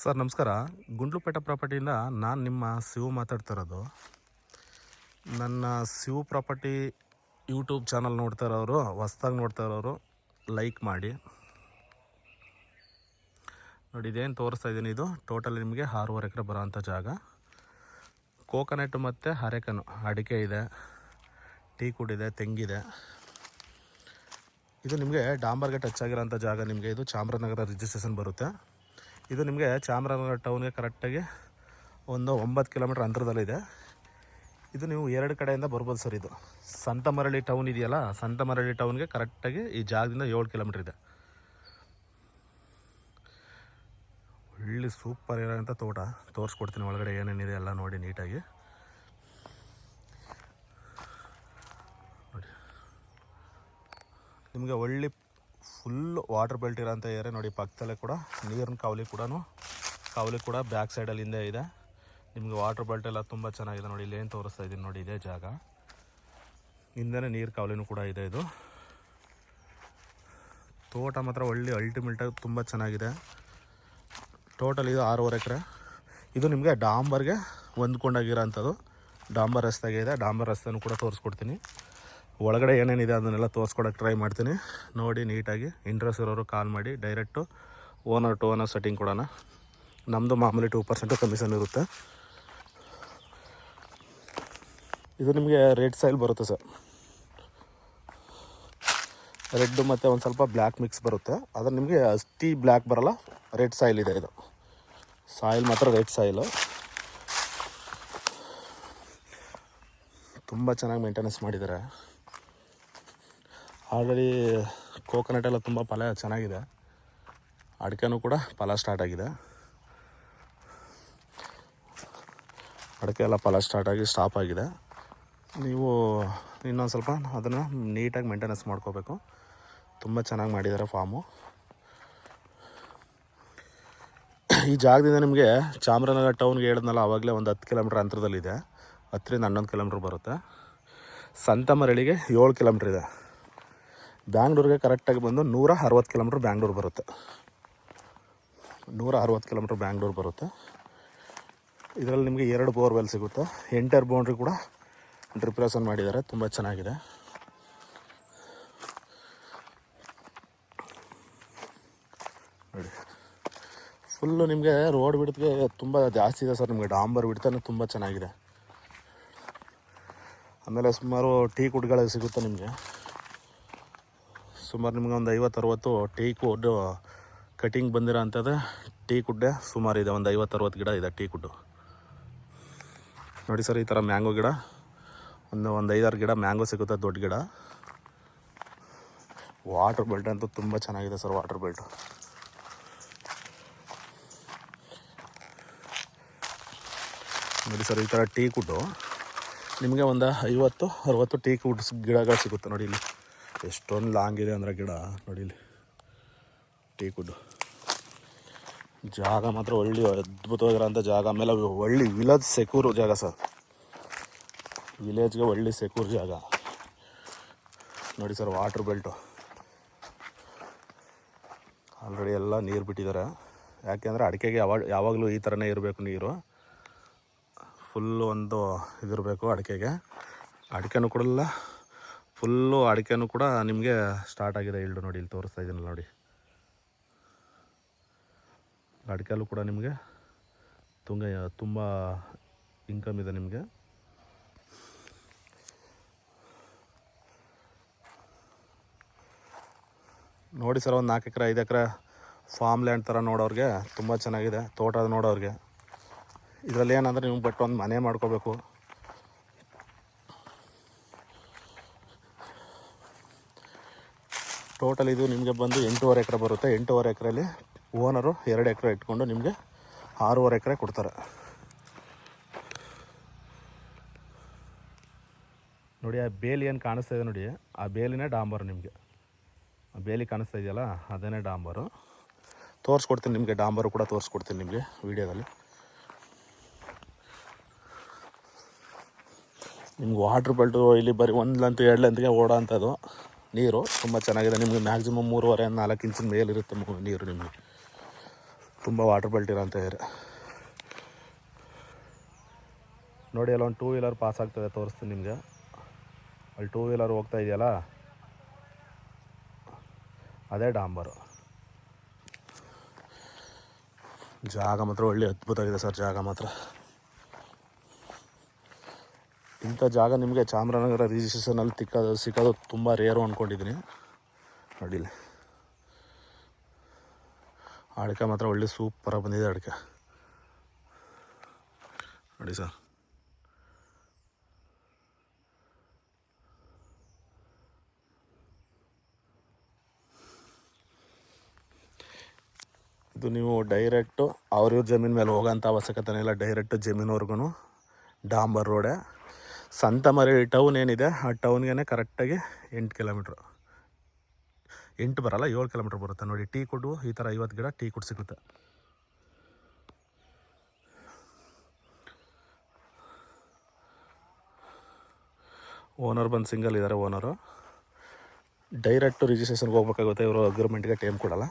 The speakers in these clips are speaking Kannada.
ಸರ್ ನಮಸ್ಕಾರ. ಗುಂಡ್ಲುಪೇಟೆ ಪ್ರಾಪರ್ಟಿಯಿಂದ ನಾನು ನಿಮ್ಮ ಶಿವು ಮಾತಾಡ್ತಾ ಇರೋದು. ನನ್ನ ಶಿವು ಪ್ರಾಪರ್ಟಿ ಯೂಟ್ಯೂಬ್ ಚಾನಲ್ ನೋಡ್ತಾ ಇರೋರು, ಹೊಸ್ದಾಗಿ ನೋಡ್ತಾ ಇರೋರು ಲೈಕ್ ಮಾಡಿ ನೋಡಿ. ಇದೇನು ತೋರಿಸ್ತಾ ಇದ್ದೀನಿ, ಇದು ಟೋಟಲ್ ನಿಮಗೆ 6.5 ಎಕರೆ ಬರೋವಂಥ ಜಾಗ. ಕೋಕೋನಟ್ ಮತ್ತು ಅರೆಕನು ಅಡಿಕೆ ಇದೆ, ಟೀಕುಡ್ ಇದೆ, ತೆಂಗಿದೆ. ಇದು ನಿಮಗೆ ಡಾಂಬರ್ಗೆ ಟಚ್ ಆಗಿರೋಂಥ ಜಾಗ. ನಿಮಗೆ ಇದು ಚಾಮರಾಜನಗರ ರಿಜಿಸ್ಟ್ರೇಷನ್ ಬರುತ್ತೆ. ಇದು ನಿಮಗೆ ಚಾಮರಾಜನಗರ ಟೌನ್ಗೆ ಕರೆಕ್ಟಾಗಿ ಒಂದು 9 ಕಿಲೋಮೀಟ್ರ್ ಅಂತರದಲ್ಲಿದೆ. ಇದು ನೀವು 2 ಕಡೆಯಿಂದ ಬರ್ಬೋದು ಸರ್. ಇದು ಸಂತಮರಳಿ ಟೌನ್ ಇದೆಯಲ್ಲ, ಸಂತಮರಳಿ ಟೌನ್ಗೆ ಕರೆಕ್ಟಾಗಿ ಈ ಜಾಗದಿಂದ 7 ಕಿಲೋಮೀಟ್ರ್ ಇದೆ. ಒಳ್ಳೆ ಸೂಪರ್ ಇರೋಂಥ ತೋಟ ತೋರಿಸ್ಕೊಡ್ತೀನಿ. ಒಳಗಡೆ ಏನೇನಿದೆ ಎಲ್ಲ ನೋಡಿ ನೀಟಾಗಿ ನೋಡಿ. ನಿಮಗೆ ಒಳ್ಳೆ ಫುಲ್ ವಾಟರ್ ಬೆಲ್ಟ್ ಇರೋಂಥ ಏರಿಯಾ ನೋಡಿ. ಪಕ್ಕದಲ್ಲೇ ಕೂಡ ನೀರಿನ ಕಾವಲಿ ಕೂಡ ಬ್ಯಾಕ್ ಸೈಡಲ್ಲಿ ಹಿಂದೆ ಇದೆ. ನಿಮಗೆ ವಾಟರ್ ಬೆಲ್ಟ್ ಎಲ್ಲ ತುಂಬ ಚೆನ್ನಾಗಿದೆ ನೋಡಿ. ಇಲ್ಲಿ ಏನು ತೋರಿಸ್ತಾ ಇದ್ದೀನಿ ನೋಡಿ, ಇದೇ ಜಾಗ. ಹಿಂದೆ ನೀರು ಕಾವಲಿನೂ ಕೂಡ ಇದೆ. ಇದು ತೋಟ ಮಾತ್ರ ಒಳ್ಳೆ ಅಲ್ಟಿಮೇಟಾಗಿ ತುಂಬ ಚೆನ್ನಾಗಿದೆ. ಟೋಟಲ್ ಇದು 6.5 ಎಕರೆ. ಇದು ನಿಮಗೆ ಡಾಂಬರ್ಗೆ ಹೊಂದ್ಕೊಂಡಾಗಿರೋ ಅಂಥದ್ದು. ಡಾಂಬರ್ ರಸ್ತೆಗೆ ಇದೆ. ಡಾಂಬರ್ ರಸ್ತೆನೂ ಕೂಡ ತೋರಿಸ್ಕೊಡ್ತೀನಿ. ಒಳಗಡೆ ಏನೇನಿದೆ ಅದನ್ನೆಲ್ಲ ತೋರಿಸ್ಕೊಡೋಕ್ಕೆ ಟ್ರೈ ಮಾಡ್ತೀನಿ. ನೋಡಿ ನೀಟಾಗಿ. ಇಂಟ್ರೆಸ್ಟ್ ಇರೋರು ಕಾಲ್ ಮಾಡಿ. Direct owner to owner setting ಕೊಡೋಣ. ನಮ್ಮದು ಮಾಮೂಲಿ 2% ಕಮಿಷನ್ ಇರುತ್ತೆ. ಇದು ನಿಮಗೆ ರೆಡ್ ಸಾಯಿಲ್ ಬರುತ್ತೆ ಸರ್. ರೆಡ್ಡು ಮತ್ತು ಒಂದು ಸ್ವಲ್ಪ ಬ್ಲ್ಯಾಕ್ ಮಿಕ್ಸ್ ಬರುತ್ತೆ. ಆದರೆ ನಿಮಗೆ ಅಷ್ಟೇ ಬ್ಲ್ಯಾಕ್ ಬರೋಲ್ಲ. ರೆಡ್ ಸಾಯಿಲ್ ಇದೆ. ಇದು ಸಾಯಿಲ್ ಮಾತ್ರ ರೆಡ್ ಸಾಯಿಲು. ತುಂಬ ಚೆನ್ನಾಗಿ ಮೇಂಟೆನೆನ್ಸ್ ಮಾಡಿದ್ದಾರೆ. ಆಲ್ರೆಡಿ ಕೋಕೋನಟ್ ಎಲ್ಲ ತುಂಬ ಫಲ ಚೆನ್ನಾಗಿದೆ. ಅಡಿಕೆನೂ ಕೂಡ ಫಲ ಸ್ಟಾರ್ಟ್ ಆಗಿದೆ. ಅಡಿಕೆ ಎಲ್ಲ ಫಲ ಸ್ಟಾರ್ಟ್ ಆಗಿ ಸ್ಟಾಪ್ ಆಗಿದೆ. ನೀವು ಇನ್ನೊಂದು ಸ್ವಲ್ಪ ಅದನ್ನು ನೀಟಾಗಿ ಮೇಂಟೆನೆನ್ಸ್ ಮಾಡ್ಕೋಬೇಕು. ತುಂಬ ಚೆನ್ನಾಗಿ ಮಾಡಿದ್ದಾರೆ ಫಾರ್ಮು. ಈ ಜಾಗದಿಂದ ನಿಮಗೆ ಚಾಮರಾಜನಗರ ಟೌನ್ಗೆ ಹೇಳಿದ್ನಲ್ಲ, ಆವಾಗಲೇ ಒಂದು 10 ಕಿಲೋಮೀಟ್ರ್ ಅಂತರದಲ್ಲಿದೆ. 10ರಿಂದ 11 ಕಿಲೋಮೀಟ್ರ್ ಬರುತ್ತೆ. ಸಂತಮರಳಿಗೆ 7 ಕಿಲೋಮೀಟ್ರ್ ಇದೆ. ಬ್ಯಾಂಗ್ಳೂರಿಗೆ ಕರೆಕ್ಟಾಗಿ ಬಂದು 160 ಕಿಲೋಮೀಟ್ರ್ ಬ್ಯಾಂಗ್ಳೂರು ಬರುತ್ತೆ. 160 ಕಿಲೋಮೀಟ್ರ್ ಬ್ಯಾಂಗ್ಳೂರು ಬರುತ್ತೆ. ಇದರಲ್ಲಿ ನಿಮಗೆ 2 ಬೋರ್ವೆಲ್ ಸಿಗುತ್ತೆ. ಎಂಟರ್ ಬೌಂಡ್ರಿ ಕೂಡ ಡ್ರಿಪ್ರೇಷನ್ ಮಾಡಿದ್ದಾರೆ. ತುಂಬ ಚೆನ್ನಾಗಿದೆ ನೋಡಿ. ಫುಲ್ಲು ನಿಮಗೆ ರೋಡ್ ಬಿಡ್ತಿಗೆ ತುಂಬ ಜಾಸ್ತಿ ಇದೆ ಸರ್. ನಿಮಗೆ ಡಾಂಬರ್ ಬಿಡ್ತಾನೆ ತುಂಬ ಚೆನ್ನಾಗಿದೆ. ಆಮೇಲೆ ಸುಮಾರು ಟೀ ಕುಡ್ಗಳು ಸಿಗುತ್ತೆ ನಿಮಗೆ. ಸುಮಾರು ನಿಮ್ಗೆ ಒಂದು 50-60 ಟೀ ಕುಡ್ ಕಟಿಂಗ್ ಬಂದಿರೋ ಅಂಥದ್ದು ಟೀ ಕುಡ್ಡೆ ಸುಮಾರು ಇದೆ. ಒಂದು 50-60 ಗಿಡ ಇದೆ ಟೀ ಕುಡ್ಡು ನೋಡಿ ಸರ್. ಈ ಥರ ಮ್ಯಾಂಗೋ ಗಿಡ ಒಂದು 5-6 ಗಿಡ ಮ್ಯಾಂಗೋ ಸಿಗುತ್ತೆ, ದೊಡ್ಡ ಗಿಡ. ವಾಟರ್ ಬೆಲ್ಟ್ ಅಂತೂ ತುಂಬ ಚೆನ್ನಾಗಿದೆ ಸರ್. ವಾಟರ್ ಬೆಲ್ಟು ನೋಡಿ ಸರ್. ಈ ಥರ ಟೀ ಕುಡ್ಡು ನಿಮಗೆ ಒಂದು 50-60 ಟೀ ಕುಡ್ ಗಿಡಗಳು ಸಿಗುತ್ತೆ ನೋಡಿ. ಇಲ್ಲಿ ಎಷ್ಟೊಂದು ಲಾಂಗ್ ಇದೆ ಅಂದರೆ ಗಿಡ ನೋಡಿ. ಇಲ್ಲಿ ಟೀ ಕುಡ್ಡು ಜಾಗ ಮಾತ್ರ ಒಳ್ಳೆ ಅದ್ಭುತವಾಗಿರೋಂಥ ಜಾಗ. ಆಮೇಲೆ ಒಳ್ಳೆ ವಿಲೇಜ್ ಸೆಕ್ಯೂರ್ ಜಾಗ ಸರ್. ವಿಲೇಜ್ಗೆ ಒಳ್ಳೆ ಸೆಕ್ಯೂರ್ ಜಾಗ ನೋಡಿ ಸರ್. ವಾಟರ್ ಬೆಲ್ಟು ಆಲ್ರೆಡಿ ಎಲ್ಲ ನೀರು ಬಿಟ್ಟಿದ್ದಾರೆ. ಯಾಕೆಂದರೆ ಅಡಿಕೆಗೆ ಯಾವಾಗಲೂ ಈ ಥರನೇ ಇರಬೇಕು ನೀರು. ಫುಲ್ಲು ಒಂದು ಇದಿರಬೇಕು ಅಡಿಕೆಗೆ. ಅಡಿಕೆನೂ ಕೊಡಲ್ಲ. ಫುಲ್ಲು ಅಡಿಕೆನೂ ಕೂಡ ನಿಮಗೆ ಸ್ಟಾರ್ಟ್ ಆಗಿದೆ. ಇಲ್ಡು ನೋಡಿ, ಇಲ್ಲಿ ತೋರಿಸ್ತಾ ಇದ್ದೀನಲ್ಲ ನೋಡಿ. ಅಡಿಕೆಯಲ್ಲೂ ಕೂಡ ನಿಮಗೆ ತುಂಬ ಇನ್ಕಮ್ ಇದೆ ನಿಮಗೆ. ನೋಡಿ ಸರ್, ಒಂದು 4 ಎಕರೆ 5 ಎಕರೆ ಫಾರ್ಮ್ ಲ್ಯಾಂಡ್ ಥರ ನೋಡೋರಿಗೆ ತುಂಬ ಚೆನ್ನಾಗಿದೆ. ತೋಟ ನೋಡೋರಿಗೆ ಇದರಲ್ಲಿ ಏನಂದರೆ ನೀವು ಬಟ್ ಒಂದು ಮನೆ ಮಾಡ್ಕೋಬೇಕು. ಟೋಟಲ್ ಇದು ನಿಮಗೆ ಬಂದು 8.5 ಎಕರೆ ಬರುತ್ತೆ. 8.5 ಎಕರೆಯಲ್ಲಿ ಓನರು 2 ಎಕರೆ ಇಟ್ಕೊಂಡು ನಿಮಗೆ 6.5 ಎಕರೆ ಕೊಡ್ತಾರೆ ನೋಡಿ. ಆ ಬೇಲಿ ಏನು ಕಾಣಿಸ್ತಾ ಇದೆ ನೋಡಿ, ಆ ಬೇಲಿನೇ ಡಾಂಬರು. ನಿಮಗೆ ಆ ಬೇಲಿ ಕಾಣಿಸ್ತಾ ಇದೆಯಲ್ಲ, ಅದೇ ಡಾಂಬರು. ತೋರಿಸ್ಕೊಡ್ತೀನಿ ನಿಮಗೆ. ಡಾಂಬರು ಕೂಡ ತೋರಿಸ್ಕೊಡ್ತೀನಿ ನಿಮಗೆ ವಿಡಿಯೋದಲ್ಲಿ. ನಿಮ್ಗೆ ವಾಟ್ರ್ ಬೆಲ್ಟು ಇಲ್ಲಿ ಬರೀ 1 ಲೆಂತ್ 2 ಲೆಂತ್ಗೆ ಓಡೋ ಅಂಥದ್ದು ನೀರು ತುಂಬ ಚೆನ್ನಾಗಿದೆ. ನಿಮಗೆ ಮ್ಯಾಕ್ಸಿಮಮ್ 3.5-4 ಇಂಚಿನ ಮೇಲಿರುತ್ತೆ ನೀರು ನಿಮಗೆ. ತುಂಬ ವಾಟರ್ ಬೆಲ್ಟ್ ಇರೋಂಥ ಏರಿಯಾ ನೋಡಿ. ಅಲ್ಲ ಒಂದು 2 ವೀಲರ್ ಪಾಸ್ ಆಗ್ತದೆ, ತೋರಿಸ್ತೀನಿ ನಿಮಗೆ. ಅಲ್ಲಿ 2 ವೀಲರ್ ಹೋಗ್ತಾ ಇದೆಯಲ್ಲ, ಅದೇ ಡಾಂಬರು. ಜಾಗ ಮಾತ್ರ ಒಳ್ಳೆ ಅದ್ಭುತವಾಗಿದೆ ಸರ್. ಜಾಗ ಮಾತ್ರ ಇಂಥ ಜಾಗ ನಿಮಗೆ ಚಾಮರಾಜನಗರ ರಿಜಿಸ್ಟ್ರೇಷನಲ್ಲಿ ಸಿಕ್ಕೋದು ತುಂಬ ರೇರು ಅಂದ್ಕೊಂಡಿದ್ದೀನಿ. ನೋಡಿಲ್ಲ, ಅಡಿಕೆ ಮಾತ್ರ ಒಳ್ಳೆ ಸೂಪರಾಗಿ ಬಂದಿದೆ ಅಡಿಕೆ ನೋಡಿ ಸರ್. ಇದು ನೀವು ಡೈರೆಕ್ಟು ಅವ್ರ ಜಮೀನು ಮೇಲೆ ಹೋಗೋಂಥ ಅವಶ್ಯಕತೆ ಇಲ್ಲ. ಡೈರೆಕ್ಟು ಜಮೀನವರೆಗೂ ಡಾಂಬರ್ ರೋಡೇ. ಸಂತಮರಡಿ ಟೌನ್ ಏನಿದೆ ಆ ಟೌನ್ಗೆ ಕರೆಕ್ಟಾಗಿ 8 ಕಿಲೋಮೀಟ್ರು, 8 ಬರಲ್ಲ 7 ಕಿಲೋಮೀಟ್ರ್ ಬರುತ್ತೆ ನೋಡಿ. ಟೀ ಕುಡ್ಡು ಈ ಥರ 50 ಗಿಡ ಟೀ ಕುಡ್ ಸಿಗುತ್ತೆ. ಓನರ್ ಬಂದು ಸಿಂಗಲ್ ಇದ್ದಾರೆ ಓನರು. ಡೈರೆಕ್ಟು ರಿಜಿಸ್ಟ್ರೇಷನ್ಗೆ ಹೋಗ್ಬೇಕಾಗುತ್ತೆ. ಇವರು ಅಗ್ರಿಮೆಂಟ್ಗೆ ಟೈಮ್ ಕೊಡಲ್ಲ.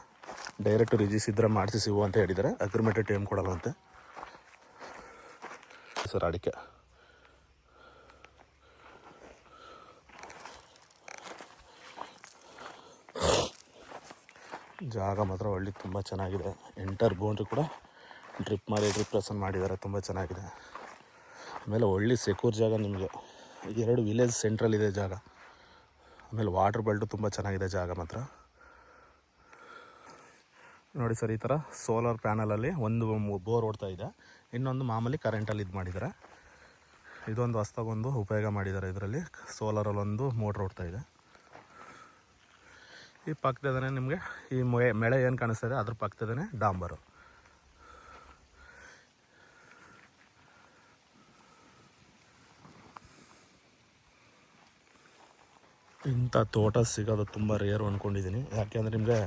ಡೈರೆಕ್ಟು ರಿಜಿಸ್ ಇದ್ರೆ ಮಾಡಿಸಿ ಸಿಗು ಅಂತ ಹೇಳಿದ್ದಾರೆ. ಅಗ್ರಿಮೆಂಟ್ ಟೈಮ್ ಕೊಡಲ್ಲ ಅಂತೆ ಸರ್. ಅಡಿಕೆ ಜಾಗ ಮಾತ್ರ ಒಳ್ಳೆ ತುಂಬ ಚೆನ್ನಾಗಿದೆ. ಎಂಟರ್ ಬೌಂಡ್ರಿ ಕೂಡ ಡ್ರಿಪ್ ಡ್ರಿಪ್ರೇಷನ್ ಮಾಡಿದ್ದಾರೆ, ತುಂಬ ಚೆನ್ನಾಗಿದೆ. ಆಮೇಲೆ ಒಳ್ಳೆ ಸೆಕ್ಯೂರ್ ಜಾಗ ನಿಮಗೆ. 2 ವಿಲೇಜ್ ಸೆಂಟ್ರಲ್ಲಿದೆ ಜಾಗ. ಆಮೇಲೆ ವಾಟರ್ ಬೆಲ್ಟು ತುಂಬ ಚೆನ್ನಾಗಿದೆ ಜಾಗ ಮಾತ್ರ ನೋಡಿ ಸರ್. ಈ ಥರ ಸೋಲಾರ್ ಪ್ಯಾನಲಲ್ಲಿ ಒಂದು ಬೋರ್ ಓಡ್ತಾ ಇದೆ, ಇನ್ನೊಂದು ಮಾಮೂಲಿ ಕರೆಂಟಲ್ಲಿ ಇದು ಮಾಡಿದ್ದಾರೆ. ಇದೊಂದು ಹೊಸ್ದಾಗೊಂದು ಉಪಯೋಗ ಮಾಡಿದ್ದಾರೆ. ಇದರಲ್ಲಿ ಸೋಲಾರಲ್ಲೊಂದು ಮೋಟ್ರ್ ಓಡ್ತಾ ಇದೆ. ಈ ಪಕ್ಕದನೇ ನಿಮಗೆ ಈ ಮಳೆ ಏನು ಕಾಣಿಸ್ತಾ ಇದೆ ಅದ್ರ ಪಕ್ಕದನೇ ಡಾಂಬರು. ಇಂಥ ತೋಟ ಸಿಗೋದು ತುಂಬ ರೇರು ಅಂದ್ಕೊಂಡಿದ್ದೀನಿ. ಯಾಕೆಂದರೆ ನಿಮಗೆ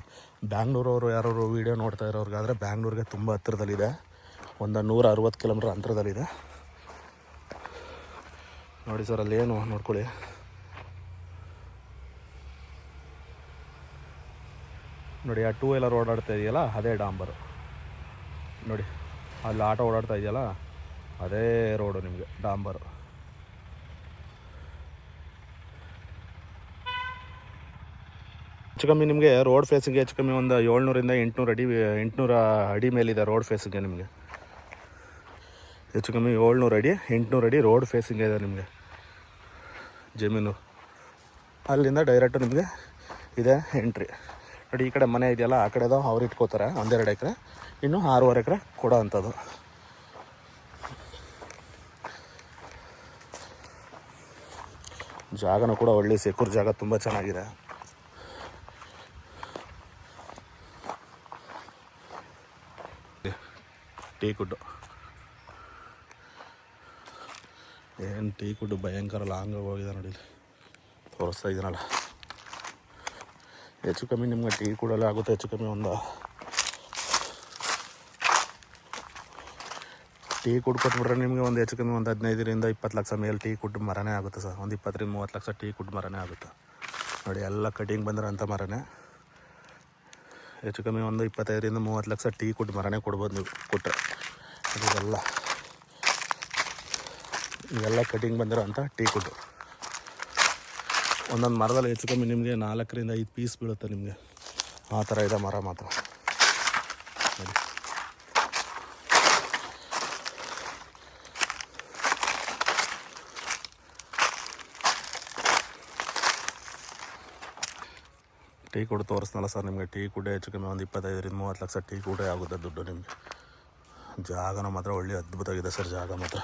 ಬ್ಯಾಂಗ್ಳೂರವರು ಯಾರು ವೀಡಿಯೋ ನೋಡ್ತಾ ಇರೋರಿಗಾದರೆ ಬ್ಯಾಂಗ್ಳೂರಿಗೆ ತುಂಬ ಹತ್ತಿರದಲ್ಲಿದೆ. ಒಂದು 160 ಕಿಲೋಮೀಟ್ರ್ ಅಂತರದಲ್ಲಿದೆ ನೋಡಿ ಸರ್. ಅಲ್ಲಿ ಏನು ನೋಡ್ಕೊಳ್ಳಿ, ನೋಡಿ ಆ 2 ವೀಲರ್ ಓಡಾಡ್ತಾ ಇದೆಯಲ್ಲ ಅದೇ ಡಾಂಬರು ನೋಡಿ. ಅಲ್ಲಿ ಆಟೋ ಓಡಾಡ್ತಾ ಇದೆಯಲ್ಲ ಅದೇ ರೋಡು ನಿಮಗೆ ಡಾಂಬರು. ಹೆಚ್ಚು ಕಮ್ಮಿ ನಿಮಗೆ ರೋಡ್ ಫೇಸಿಂಗ್ ಹೆಚ್ಚು ಕಮ್ಮಿ ಒಂದು 700 ಇಂದ 800 ಅಡಿ ಮೇಲಿದೆ ರೋಡ್ ಫೇಸಿಂಗ್ಗೆ. ನಿಮಗೆ ಹೆಚ್ಚು ಕಮ್ಮಿ 700 ಅಡಿ 800 ಅಡಿ ರೋಡ್ ಫೇಸಿಂಗ್ ಇದೆ ನಿಮಗೆ ಜಮೀನು. ಅಲ್ಲಿಂದ ಡೈರೆಕ್ಟು ನಿಮಗೆ ಇದೆ ಎಂಟ್ರಿ ನೋಡಿ. ಈ ಕಡೆ ಮನೆ ಇದೆಯಲ್ಲ ಆ ಕಡೆದು ಅವ್ರು ಇಟ್ಕೋತಾರೆ 1-2 ಎಕರೆ, ಇನ್ನು 6.5 ಎಕರೆ ಕೊಡೋ ಅಂಥದ್ದು. ಜಾಗನೂ ಕೂಡ ಒಳ್ಳೆ ಸೆಕ್ಯೂರ್ ಜಾಗ, ತುಂಬ ಚೆನ್ನಾಗಿದೆ. ಟೀ ಕುಡ್ಡು ಏನು ಟೀ ಕುಡ್ಡು ಭಯಂಕರ ಲಾಂಗ್ ಹೋಗಿದೆ ನೋಡಿ. ತೋರಿಸ್ತಾ ಇದ್ದೀನಲ್ಲ, ಹೆಚ್ಚು ಕಮ್ಮಿ ನಿಮ್ಗೆ ಟೀ ಕುಡಲ್ಲ ಆಗುತ್ತೆ. ಹೆಚ್ಚು ಕಮ್ಮಿ ಒಂದು ಟೀ ಕುಡ್ ಕೊಟ್ಬಿಟ್ರೆ ನಿಮಗೆ ಒಂದು ಹೆಚ್ಚು ಕಮ್ಮಿ ಒಂದು 15ರಿಂದ 20 ಲಕ್ಷ ಮೇಲೆ ಟೀ ಕುಡ್ ಮರನೇ ಆಗುತ್ತೆ ಸರ್. ಒಂದು 20ರಿಂದ 30 ಲಕ್ಷ ಟೀ ಕುಡ್ ಮರನೇ ಆಗುತ್ತೆ ನೋಡಿ. ಎಲ್ಲ ಕಟಿಂಗ್ ಬಂದ್ರೆ ಅಂಥ ಮರನೇ ಹೆಚ್ಚು ಕಮ್ಮಿ ಒಂದು 25ರಿಂದ 30 ಲಕ್ಷ ಟೀ ಕುಡ್ ಮರನೇ ಕೊಡ್ಬೋದು ನೀವು ಕೊಟ್ಟರೆ. ಇವೆಲ್ಲ ಕಟಿಂಗ್ ಬಂದಿರೋ ಅಂಥ ಟೀ ಕುಡ್ಡು. ಒಂದೊಂದು ಮರದಲ್ಲಿ ಹೆಚ್ಚು ಕಮ್ಮಿ ನಿಮಗೆ 4ರಿಂದ 5 ಪೀಸ್ ಬೀಳುತ್ತೆ ನಿಮಗೆ. ಆ ಥರ ಇದೆ ಮರ ಮಾತ್ರ ನೋಡಿ. ಟೀ ಕುಡ್ ತೋರಿಸ್ನಲ್ಲ ಸರ್ ನಿಮಗೆ. ಟೀ ಕುಡ್ಡೆ ಹೆಚ್ಚು ಕಮ್ಮಿ ಒಂದು 25ರಿಂದ 30 ಲಕ್ಷ ಟೀ ಕುಡ್ಡೆ ಆಗುತ್ತೆ ದುಡ್ಡು ನಿಮಗೆ. ಜಾಗನೂ ಮಾತ್ರ ಒಳ್ಳೆ ಅದ್ಭುತವಾಗಿದೆ ಸರ್ ಜಾಗ ಮಾತ್ರ.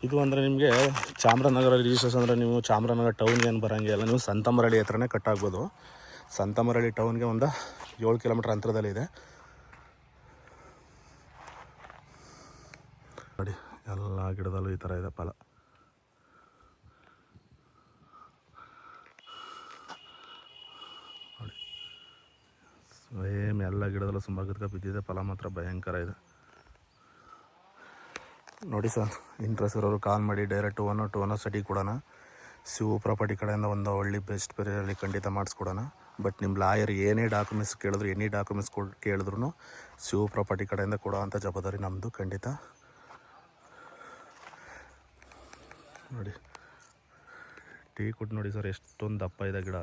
ಇದು ಅಂದರೆ ನಿಮಗೆ ಚಾಮರಾಜನಗರ ರಿಜಿಸ್ಟ್ರೇಷನ್ ಅಂದರೆ ನೀವು ಚಾಮರಾಜನಗರ ಟೌನ್ಗೆ ಏನು ಬರೋಂಗಿಲ್ಲ. ನೀವು ಸಂತಮರಡಿ ಹತ್ರನೇ ಕಟ್ಟಾಗ್ಬೋದು. ಸಂತಮರಡಿ ಟೌನ್ಗೆ ಒಂದು 7 ಕಿಲೋಮೀಟ್ರ್ ಅಂತರದಲ್ಲಿದೆ ನೋಡಿ. ಎಲ್ಲ ಗಿಡದಲ್ಲೂ ಈ ಥರ ಇದೆ ಫಲ ನೋಡಿ. ಸೇಮ್ ಎಲ್ಲ ಗಿಡದಲ್ಲೂ ಸುಂಬಾಗದ್ಕ ಬಿದ್ದಿದೆ. ಫಲ ಮಾತ್ರ ಭಯಂಕರ ಇದೆ ನೋಡಿ ಸರ್. ಇಂಟ್ರೆಸ್ಟ್ ಇರೋರು ಕಾಲ್ ಮಾಡಿ direct owner to owner study ಕೊಡೋಣ. ಶಿವ ಪ್ರಾಪರ್ಟಿ ಕಡೆಯಿಂದ ಒಂದು ಒಳ್ಳೆ ಬೆಸ್ಟ್ ಪೇರಲ್ಲಿ ಖಂಡಿತ ಮಾಡಿಸ್ಕೊಡೋಣ. ಬಟ್ ನಿಮ್ಮ ಲಾಯರ್ ಏನೇ ಡಾಕ್ಯುಮೆಂಟ್ಸ್ ಕೇಳಿದ್ರು, ಎನಿ ಡಾಕ್ಯುಮೆಂಟ್ಸ್ ಕೇಳಿದ್ರು ಶಿವ ಪ್ರಾಪರ್ಟಿ ಕಡೆಯಿಂದ ಕೊಡೋ ಅಂಥ ಜವಾಬ್ದಾರಿ ನಮ್ಮದು ಖಂಡಿತ. ನೋಡಿ ಟೀಕ್ವುಡ್ ನೋಡಿ ಸರ್, ಎಷ್ಟೊಂದು ದಪ್ಪ ಇದೆ ಗಿಡ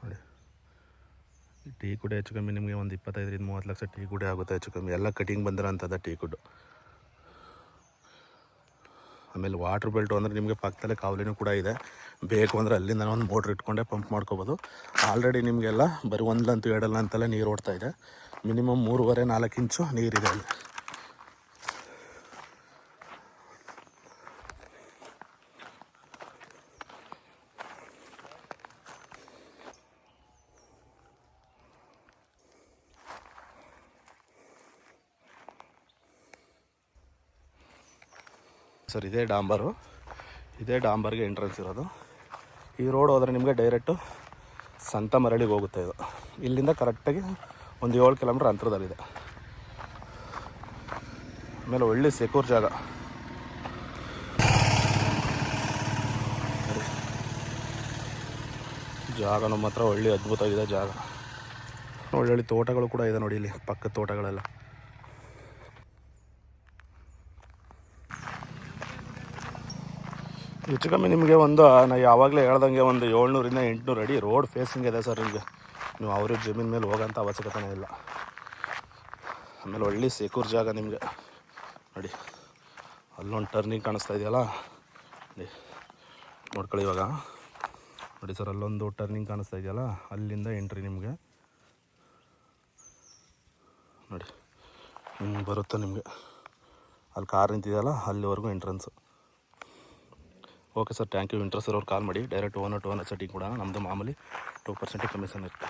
ನೋಡಿ. ಈ ಟೀಕ್ವುಡ್ ಹೆಚ್ಚು ಕಮ್ಮಿ ನಿಮಗೆ ಒಂದು 25-30 ಲಕ್ಷ ಟೀಕ್ವುಡ್ ಆಗುತ್ತೆ ಹೆಚ್ಚು ಕಮ್ಮಿ. ಎಲ್ಲ ಕಟಿಂಗ್ ಬಂದಿರೋ ಅಂಥದ್ದು ಟೀಕ್ವುಡ್. ಆಮೇಲೆ ವಾಟ್ರ್ ಬೆಲ್ಟು ಅಂದರೆ ನಿಮಗೆ ಪಕ್ಕದಲ್ಲೇ ಕಾವಲಿನೂ ಕೂಡ ಇದೆ. ಬೇಕು ಅಂದರೆ ಅಲ್ಲಿಂದ ಒಂದು ಮೋಟ್ರ್ ಇಟ್ಕೊಂಡೆ ಪಂಪ್ ಮಾಡ್ಕೋಬೋದು. ಆಲ್ರೆಡಿ ನಿಮಗೆಲ್ಲ ಬರೀ 1 ಲಂತು 2 ಲಂತಲ್ಲೇ ನೀರು ಓಡ್ತಾ ಇದೆ. ಮಿನಿಮಮ್ 3.5-4 ಇಂಚು ನೀರಿದೆ ಅಲ್ಲಿ. ಸರ್ ಇದೇ ಡಾಂಬರು, ಇದೇ ಡಾಂಬರ್ಗೆ ಎಂಟ್ರೆನ್ಸ್ ಇರೋದು. ಈ ರೋಡ್ ಹೋದರೆ ನಿಮಗೆ ಡೈರೆಕ್ಟು ಸಂತ ಮರಳಿಗೆ ಹೋಗುತ್ತೆ. ಇದು ಇಲ್ಲಿಂದ ಕರೆಕ್ಟಾಗಿ ಒಂದು 7 ಕಿಲೋಮೀಟ್ರ್ ಅಂತರದಲ್ಲಿದೆ. ಆಮೇಲೆ ಒಳ್ಳೆ ಸೆಕ್ಯೂರ್ ಜಾಗ. ಜಾಗ ನಮ್ಮ ಹತ್ರ ಒಳ್ಳೆ ಅದ್ಭುತವಾಗಿದೆ ಜಾಗ. ಒಳ್ಳೊಳ್ಳೆ ತೋಟಗಳು ಕೂಡ ಇದೆ ನೋಡಿ, ಇಲ್ಲಿ ಪಕ್ಕದ ತೋಟಗಳೆಲ್ಲ. ಹೆಚ್ಚು ಕಮ್ಮಿ ನಿಮಗೆ ನಾನು ಯಾವಾಗಲೇ ಹೇಳ್ದಂಗೆ ಒಂದು 700-800 ಅಡಿ ರೋಡ್ ಫೇಸಿಂಗ್ ಇದೆ ಸರ್. ನಿಮಗೆ ನೀವು ಅವ್ರ ಜಮೀನು ಮೇಲೆ ಹೋಗೋಂಥ ಅವಶ್ಯಕತೆನೇ ಇಲ್ಲ. ಆಮೇಲೆ ಒಳ್ಳೆ ಸೆಕ್ಯೂರ್ ಜಾಗ ನಿಮಗೆ ನೋಡಿ. ಅಲ್ಲೊಂದು ಟರ್ನಿಂಗ್ ಕಾಣಿಸ್ತಾ ಇದೆಯಲ್ಲ ನೋಡಿ, ನೋಡ್ಕೊಳ್ಳಿ ಇವಾಗ ನೋಡಿ ಸರ್, ಅಲ್ಲೊಂದು ಟರ್ನಿಂಗ್ ಕಾಣಿಸ್ತಾ ಇದೆಯಲ್ಲ, ಅಲ್ಲಿಂದ ಎಂಟ್ರಿ ನಿಮಗೆ ನೋಡಿ. ಹಿಂಗೆ ಬರುತ್ತೆ ನಿಮಗೆ, ಅಲ್ಲಿ ಕಾರ್ ನಿಂತಿದೆಯಲ್ಲ ಅಲ್ಲಿವರೆಗೂ entrance. Okay sir, thank you. Interest ಇರೋರು ಕಾಲ್ ಮಾಡಿ. Direct owner to owner setting ಕೂಡ ನಮ್ಮದು ಮಾಮೂಲಿ 2% ಕಮಿಷನ್ ಇರುತ್ತೆ.